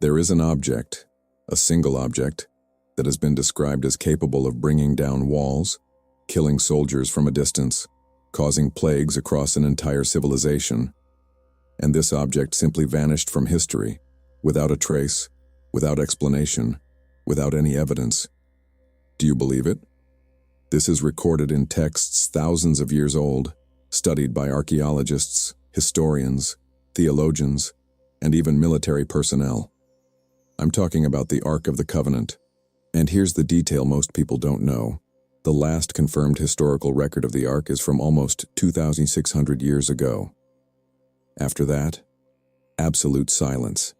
There is an object, a single object, that has been described as capable of bringing down walls, killing soldiers from a distance, causing plagues across an entire civilization. And this object simply vanished from history, without a trace, without explanation, without any evidence. Do you believe it? This is recorded in texts thousands of years old, studied by archaeologists, historians, theologians, and even military personnel. I'm talking about the Ark of the Covenant. And here's the detail most people don't know. The last confirmed historical record of the Ark is from almost 2,600 years ago. After that, absolute silence,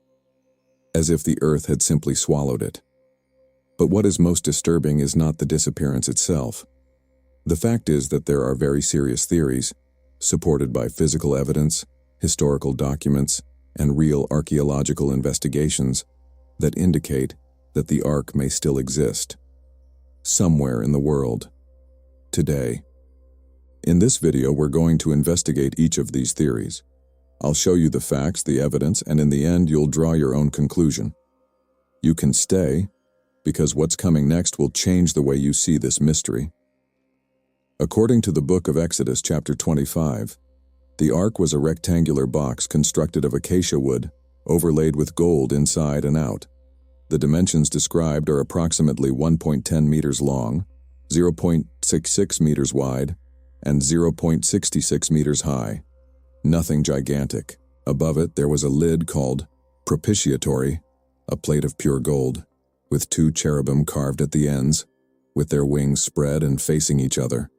as if the earth had simply swallowed it. But what is most disturbing is not the disappearance itself. The fact is that there are very serious theories, supported by physical evidence, historical documents, and real archaeological investigations, that indicate that the Ark may still exist, somewhere in the world, today. In this video, we're going to investigate each of these theories. I'll show you the facts, the evidence, and in the end, you'll draw your own conclusion. You can stay, because what's coming next will change the way you see this mystery. According to the book of Exodus, chapter 25, the Ark was a rectangular box constructed of acacia wood, overlaid with gold inside and out. The dimensions described are approximately 1.10 meters long, 0.66 meters wide, and 0.66 meters high. Nothing gigantic. Above it, there was a lid called propitiatory, a plate of pure gold, with two cherubim carved at the ends, with their wings spread and facing each other.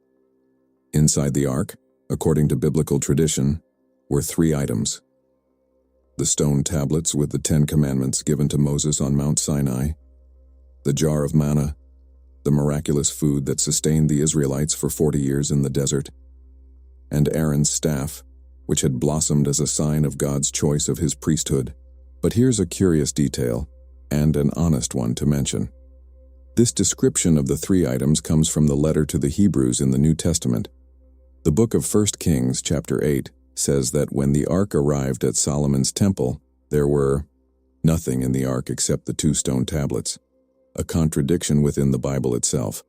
Inside the Ark, according to biblical tradition, were 3 items: the stone tablets with the 10 commandments given to Moses on Mount Sinai, the jar of manna, the miraculous food that sustained the Israelites for 40 years in the desert, and Aaron's staff, which had blossomed as a sign of God's choice of his priesthood. But here's a curious detail, and an honest one to mention. This description of the 3 items comes from the letter to the Hebrews in the New Testament. The book of 1 Kings, chapter 8, says that when the Ark arrived at Solomon's temple, there were nothing in the Ark except the 2 stone tablets, a contradiction within the Bible itself,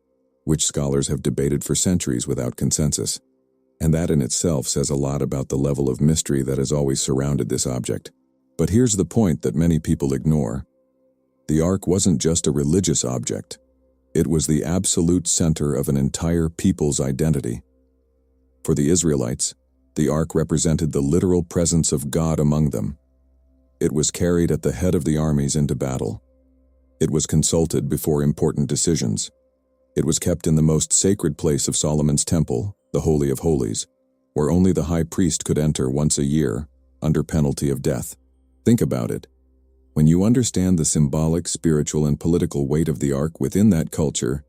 which scholars have debated for centuries without consensus. And that in itself says a lot about the level of mystery that has always surrounded this object. But here's the point that many people ignore. The Ark wasn't just a religious object. It was the absolute center of an entire people's identity. For the Israelites, the Ark represented the literal presence of God among them. It was carried at the head of the armies into battle. It was consulted before important decisions. It was kept in the most sacred place of Solomon's temple, the Holy of Holies, where only the high priest could enter once a year, under penalty of death. Think about it. When you understand the symbolic, spiritual, and political weight of the Ark within that culture,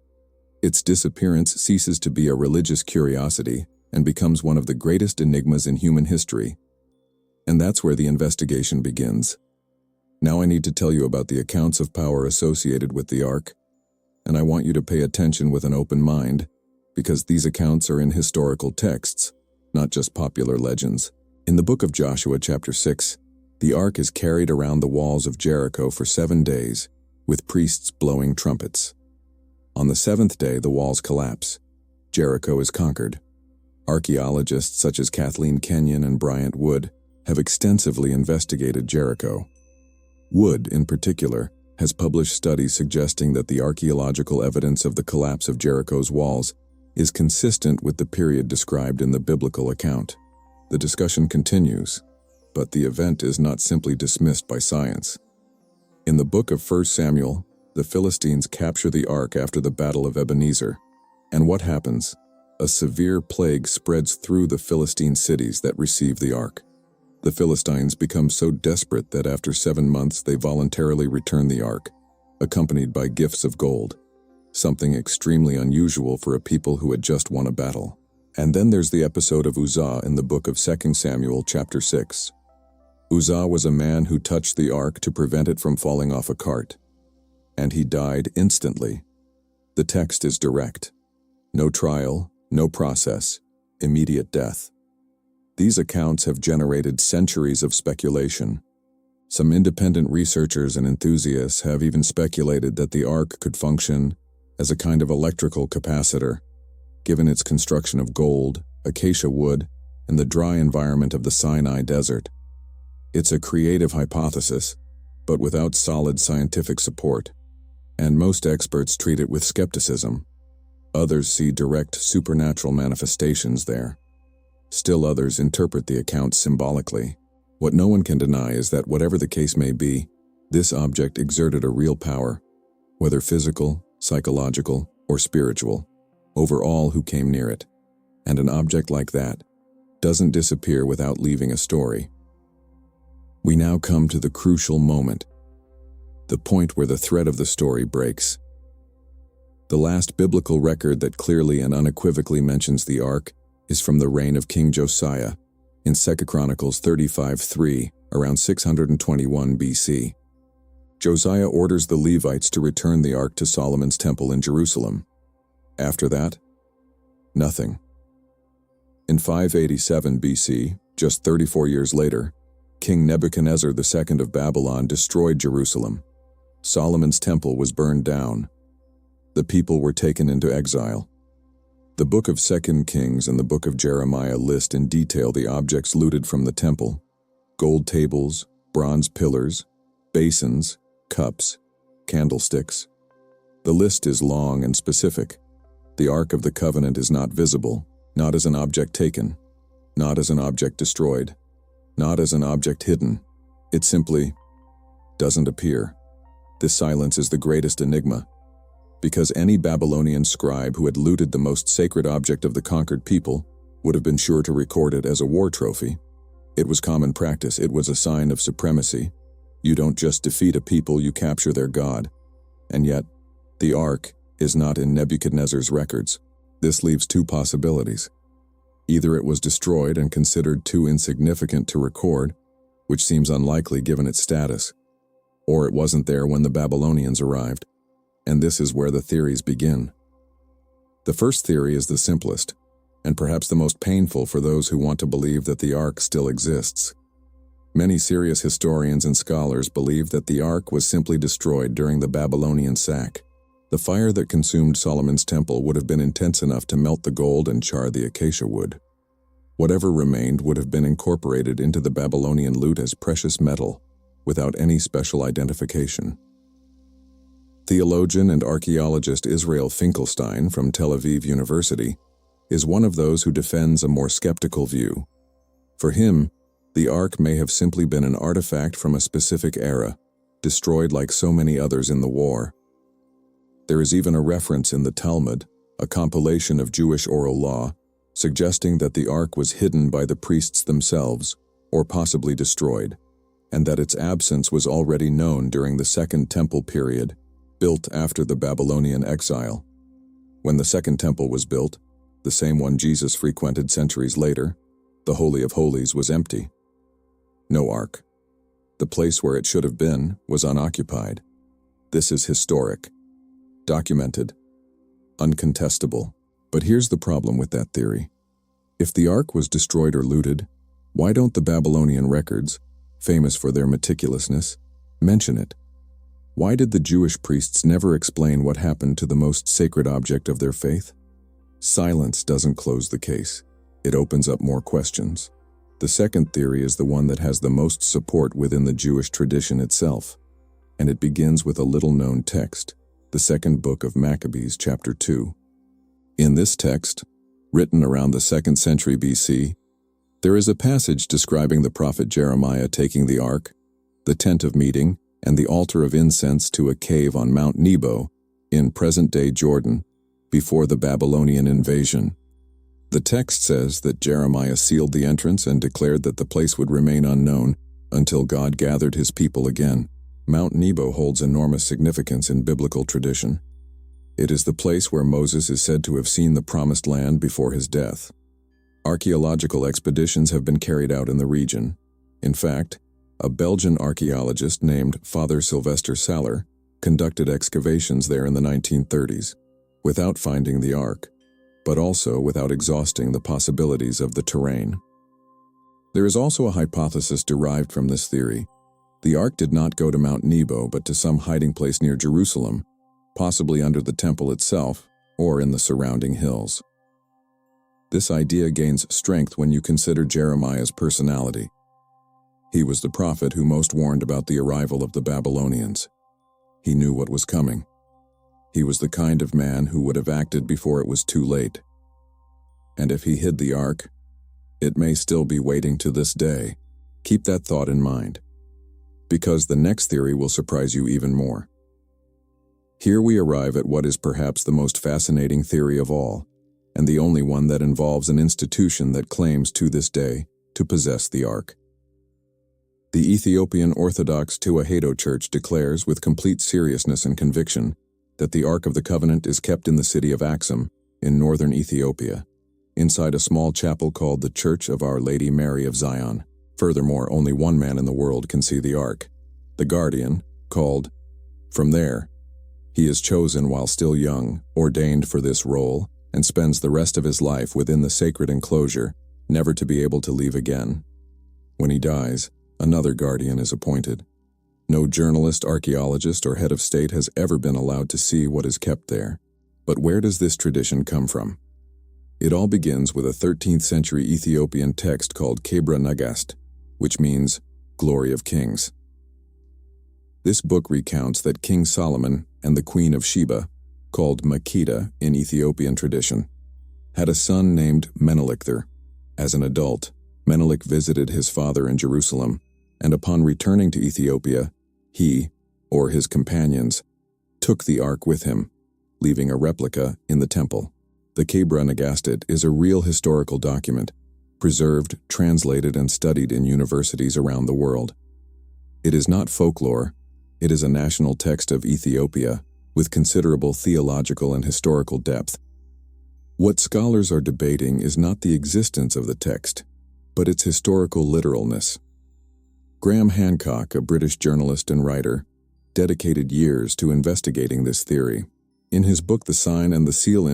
its disappearance ceases to be a religious curiosity and becomes one of the greatest enigmas in human history. And that's where the investigation begins. Now I need to tell you about the accounts of power associated with the Ark, and I want you to pay attention with an open mind, because these accounts are in historical texts, not just popular legends. In the book of Joshua, chapter 6, the Ark is carried around the walls of Jericho for 7 days, with priests blowing trumpets. On the 7th day, the walls collapse. Jericho is conquered. Archaeologists such as Kathleen Kenyon and Bryant Wood have extensively investigated Jericho. Wood, in particular, has published studies suggesting that the archaeological evidence of the collapse of Jericho's walls is consistent with the period described in the biblical account. The discussion continues, but the event is not simply dismissed by science. In the book of 1 Samuel, the Philistines capture the Ark after the Battle of Ebenezer. And what happens? A severe plague spreads through the Philistine cities that receive the Ark. The Philistines become so desperate that after 7 months they voluntarily return the Ark, accompanied by gifts of gold, something extremely unusual for a people who had just won a battle. And then there's the episode of Uzzah in the book of 2 Samuel chapter 6. Uzzah was a man who touched the Ark to prevent it from falling off a cart, and he died instantly. The text is direct. No trial, no process, immediate death. These accounts have generated centuries of speculation. Some independent researchers and enthusiasts have even speculated that the Ark could function as a kind of electrical capacitor, given its construction of gold, acacia wood, and the dry environment of the Sinai Desert. It's a creative hypothesis, but without solid scientific support, and most experts treat it with skepticism. Others see direct supernatural manifestations there. Still others interpret the account symbolically. What no one can deny is that whatever the case may be, this object exerted a real power, whether physical, psychological, or spiritual, over all who came near it. And an object like that doesn't disappear without leaving a story. We now come to the crucial moment, the point where the thread of the story breaks. The last biblical record that clearly and unequivocally mentions the Ark is from the reign of King Josiah in 2 Chronicles 35:3, around 621 BC. Josiah orders the Levites to return the Ark to Solomon's temple in Jerusalem. After that, nothing. In 587 BC, just 34 years later, King Nebuchadnezzar II of Babylon destroyed Jerusalem. Solomon's temple was burned down. The people were taken into exile. The Book of 2 Kings and the Book of Jeremiah list in detail the objects looted from the temple: gold tables, bronze pillars, basins, cups, candlesticks. The list is long and specific. The Ark of the Covenant is not visible, not as an object taken, not as an object destroyed, not as an object hidden. It simply doesn't appear. This silence is the greatest enigma, because any Babylonian scribe who had looted the most sacred object of the conquered people would have been sure to record it as a war trophy. It was common practice. It was a sign of supremacy. You don't just defeat a people, you capture their god. And yet, the Ark is not in Nebuchadnezzar's records. This leaves two possibilities. Either it was destroyed and considered too insignificant to record, which seems unlikely given its status, or it wasn't there when the Babylonians arrived. And this is where the theories begin. The first theory is the simplest, and perhaps the most painful for those who want to believe that the Ark still exists. Many serious historians and scholars believe that the Ark was simply destroyed during the Babylonian sack. The fire that consumed Solomon's temple would have been intense enough to melt the gold and char the acacia wood. Whatever remained would have been incorporated into the Babylonian loot as precious metal, without any special identification. Theologian and archaeologist Israel Finkelstein from Tel Aviv University is one of those who defends a more skeptical view. For him, the Ark may have simply been an artifact from a specific era, destroyed like so many others in the war. There is even a reference in the Talmud, a compilation of Jewish oral law, suggesting that the Ark was hidden by the priests themselves, or possibly destroyed, and that its absence was already known during the Second Temple period, built after the Babylonian exile. When the Second Temple was built, the same one Jesus frequented centuries later, the Holy of Holies was empty. No Ark. The place where it should have been was unoccupied. This is historic, documented, uncontestable. But here's the problem with that theory. If the Ark was destroyed or looted, why don't the Babylonian records, famous for their meticulousness, mention it? Why did the Jewish priests never explain what happened to the most sacred object of their faith? Silence doesn't close the case. It opens up more questions. The second theory is the one that has the most support within the Jewish tradition itself, and it begins with a little-known text, the second book of Maccabees, chapter 2. In this text, written around the 2nd century BC, there is a passage describing the prophet Jeremiah taking the Ark, the tent of meeting, and the altar of incense to a cave on Mount Nebo, in present-day Jordan, before the Babylonian invasion. The text says that Jeremiah sealed the entrance and declared that the place would remain unknown until God gathered his people again. Mount Nebo holds enormous significance in biblical tradition. It is the place where Moses is said to have seen the promised land before his death. Archaeological expeditions have been carried out in the region. In fact, a Belgian archaeologist named Father Sylvester Saller conducted excavations there in the 1930s, without finding the Ark, but also without exhausting the possibilities of the terrain. There is also a hypothesis derived from this theory, The ark did not go to Mount Nebo but to some hiding place near Jerusalem, possibly under the temple itself or in the surrounding hills. This idea gains strength when you consider Jeremiah's personality. He was the prophet who most warned about the arrival of the Babylonians. He knew what was coming. He was the kind of man who would have acted before it was too late. And if he hid the ark, it may still be waiting to this day. Keep that thought in mind, because the next theory will surprise you even more. Here we arrive at what is perhaps the most fascinating theory of all, and the only one that involves an institution that claims to this day to possess the ark. The Ethiopian Orthodox Tewahedo Church declares with complete seriousness and conviction that the Ark of the Covenant is kept in the city of Axum, in northern Ethiopia, inside a small chapel called the Church of Our Lady Mary of Zion. Furthermore, only one man in the world can see the Ark, the guardian, called. From there, he is chosen while still young, ordained for this role, and spends the rest of his life within the sacred enclosure, never to be able to leave again. When he dies, another guardian is appointed. No journalist, archaeologist, or head of state has ever been allowed to see what is kept there. But where does this tradition come from? It all begins with a 13th century Ethiopian text called Kebra Nagast, which means Glory of Kings. This book recounts that King Solomon and the Queen of Sheba, called Makeda in Ethiopian tradition, had a son named Menelikthar. As an adult, Menelik visited his father in Jerusalem, and upon returning to Ethiopia, he, or his companions, took the ark with him, leaving a replica in the temple. The Kebra Nagast is a real historical document, preserved, translated, and studied in universities around the world. It is not folklore, it is a national text of Ethiopia, with considerable theological and historical depth. What scholars are debating is not the existence of the text, but its historical literalness. Graham Hancock, a British journalist and writer, dedicated years to investigating this theory. In his book The Sign and the Seal,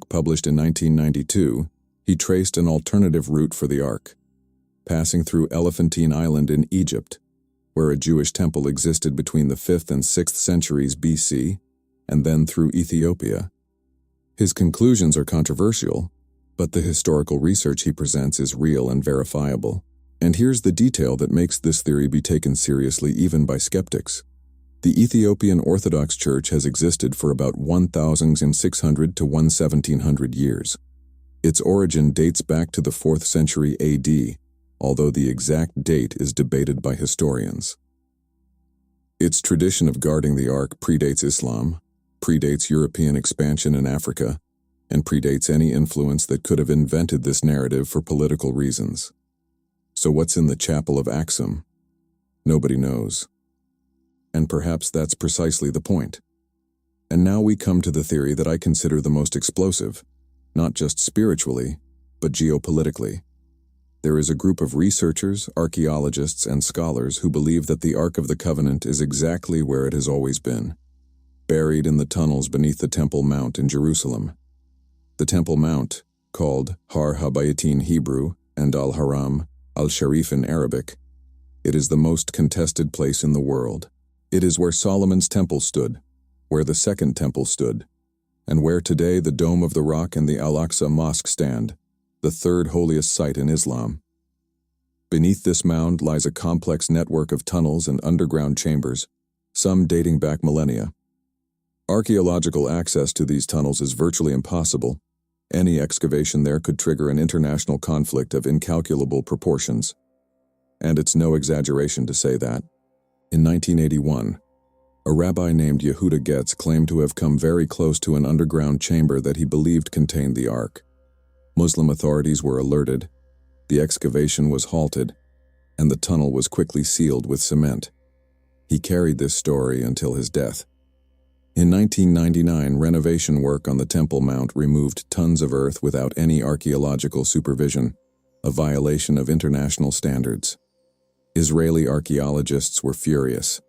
published in 1992, he traced an alternative route for the Ark, passing through Elephantine Island in Egypt, where a Jewish temple existed between the 5th and 6th centuries BC, and then through Ethiopia. His conclusions are controversial, but the historical research he presents is real and verifiable. And here's the detail that makes this theory be taken seriously even by skeptics. The Ethiopian Orthodox Church has existed for about 1,600 to 1,700 years. Its origin dates back to the 4th century AD, although the exact date is debated by historians. Its tradition of guarding the Ark predates Islam, predates European expansion in Africa, and predates any influence that could have invented this narrative for political reasons. So what's in the Chapel of Axum? Nobody knows. And perhaps that's precisely the point. And now we come to the theory that I consider the most explosive, not just spiritually, but geopolitically. There is a group of researchers, archaeologists, and scholars who believe that the Ark of the Covenant is exactly where it has always been, buried in the tunnels beneath the Temple Mount in Jerusalem. The Temple Mount, called Har Habayit in Hebrew and Al-Haram, Al-Sharif in Arabic, it is the most contested place in the world. It is where Solomon's temple stood, where the Second Temple stood, and where today the Dome of the Rock and the Al-Aqsa Mosque stand, the third holiest site in Islam. Beneath this mound lies a complex network of tunnels and underground chambers, some dating back millennia. Archaeological access to these tunnels is virtually impossible. Any excavation there could trigger an international conflict of incalculable proportions. And it's no exaggeration to say that. In 1981, a rabbi named Yehuda Getz claimed to have come very close to an underground chamber that he believed contained the Ark. Muslim authorities were alerted, the excavation was halted, and the tunnel was quickly sealed with cement. He carried this story until his death. In 1999, renovation work on the Temple Mount removed tons of earth without any archaeological supervision, a violation of international standards. Israeli archaeologists were furious.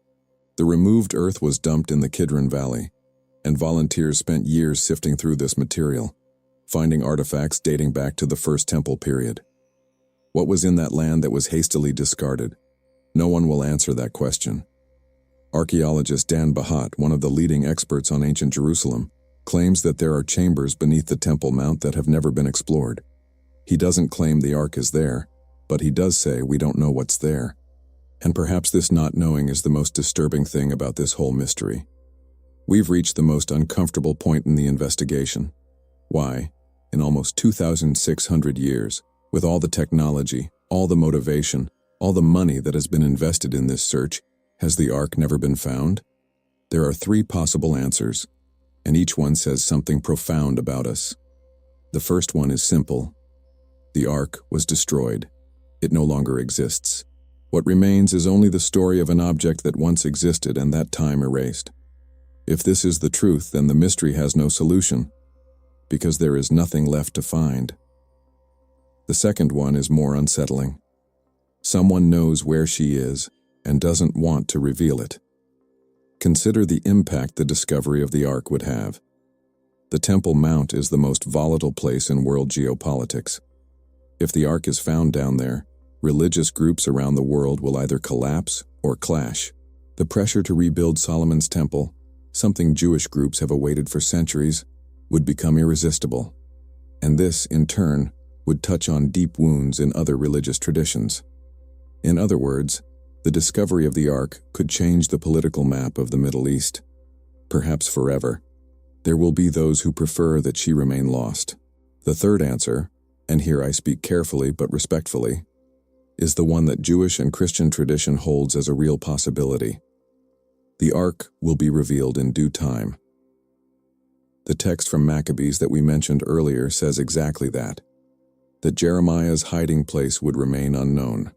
The removed earth was dumped in the Kidron Valley, and volunteers spent years sifting through this material, finding artifacts dating back to the First Temple period. What was in that land that was hastily discarded? No one will answer that question. Archaeologist Dan Bahat, one of the leading experts on ancient Jerusalem, claims that there are chambers beneath the Temple Mount that have never been explored. He doesn't claim the Ark is there, but he does say we don't know what's there. And perhaps this not knowing is the most disturbing thing about this whole mystery. We've reached the most uncomfortable point in the investigation. Why, in almost 2,600 years, with all the technology, all the motivation, all the money that has been invested in this search, has the Ark never been found? There are 3 possible answers, and each one says something profound about us. The first one is simple. The Ark was destroyed. It no longer exists. What remains is only the story of an object that once existed and that time erased. If this is the truth, then the mystery has no solution, because there is nothing left to find. The second one is more unsettling. Someone knows where she is and doesn't want to reveal it. Consider the impact the discovery of the Ark would have. The Temple Mount is the most volatile place in world geopolitics. If the Ark is found down there, religious groups around the world will either collapse or clash. The pressure to rebuild Solomon's Temple, something Jewish groups have awaited for centuries, would become irresistible. And this, in turn, would touch on deep wounds in other religious traditions. In other words, the discovery of the Ark could change the political map of the Middle East. Perhaps forever. There will be those who prefer that she remain lost. The third answer, and here I speak carefully but respectfully, is the one that Jewish and Christian tradition holds as a real possibility. The Ark will be revealed in due time. The text from Maccabees that we mentioned earlier says exactly that Jeremiah's hiding place would remain unknown,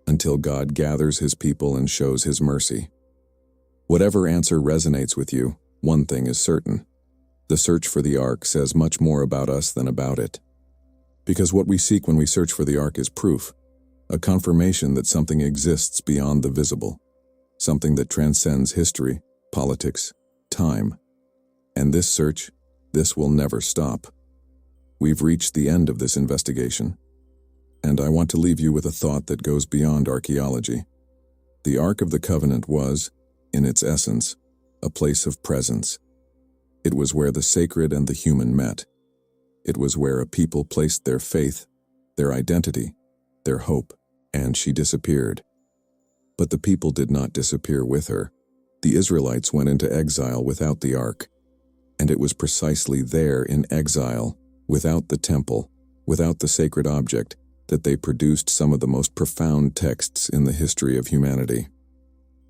until God gathers his people and shows his mercy. Whatever answer resonates with you, one thing is certain. The search for the Ark says much more about us than about it. Because what we seek when we search for the Ark is proof, a confirmation that something exists beyond the visible, something that transcends history, politics, time. And this search, this will never stop. We've reached the end of this investigation. And I want to leave you with a thought that goes beyond archaeology. The Ark of the Covenant was, in its essence, a place of presence. It was where the sacred and the human met. It was where a people placed their faith, their identity, their hope, and she disappeared. But the people did not disappear with her. The Israelites went into exile without the Ark. And it was precisely there in exile, without the temple, without the sacred object, that they produced some of the most profound texts in the history of humanity.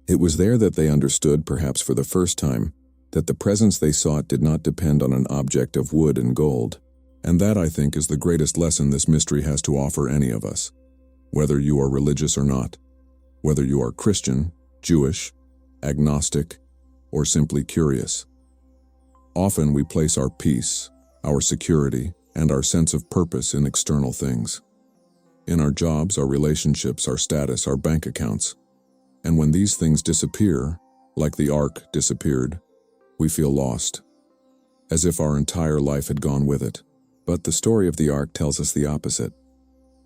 It was there that they understood, perhaps for the first time, that the presence they sought did not depend on an object of wood and gold. And that, I think, is the greatest lesson this mystery has to offer any of us. Whether you are religious or not, whether you are Christian, Jewish, agnostic, or simply curious. Often we place our peace, our security, and our sense of purpose in external things. In our jobs, our relationships, our status, our bank accounts. And when these things disappear, like the Ark disappeared, we feel lost, as if our entire life had gone with it. But the story of the Ark tells us the opposite.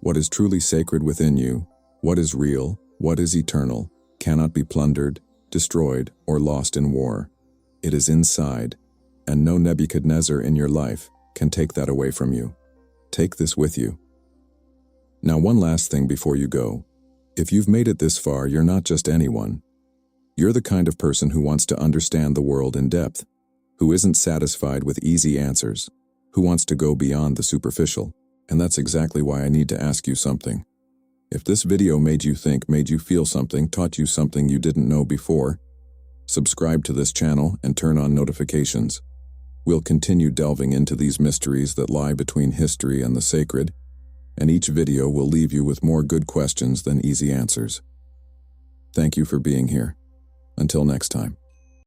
What is truly sacred within you, what is real, what is eternal, cannot be plundered, destroyed, or lost in war. It is inside, and no Nebuchadnezzar in your life can take that away from you. Take this with you. Now, one last thing before you go. If you've made it this far, you're not just anyone. You're the kind of person who wants to understand the world in depth, who isn't satisfied with easy answers, who wants to go beyond the superficial. And that's exactly why I need to ask you something. If this video made you think, made you feel something, taught you something you didn't know before, subscribe to this channel and turn on notifications. We'll continue delving into these mysteries that lie between history and the sacred, and each video will leave you with more good questions than easy answers. Thank you for being here. Until next time.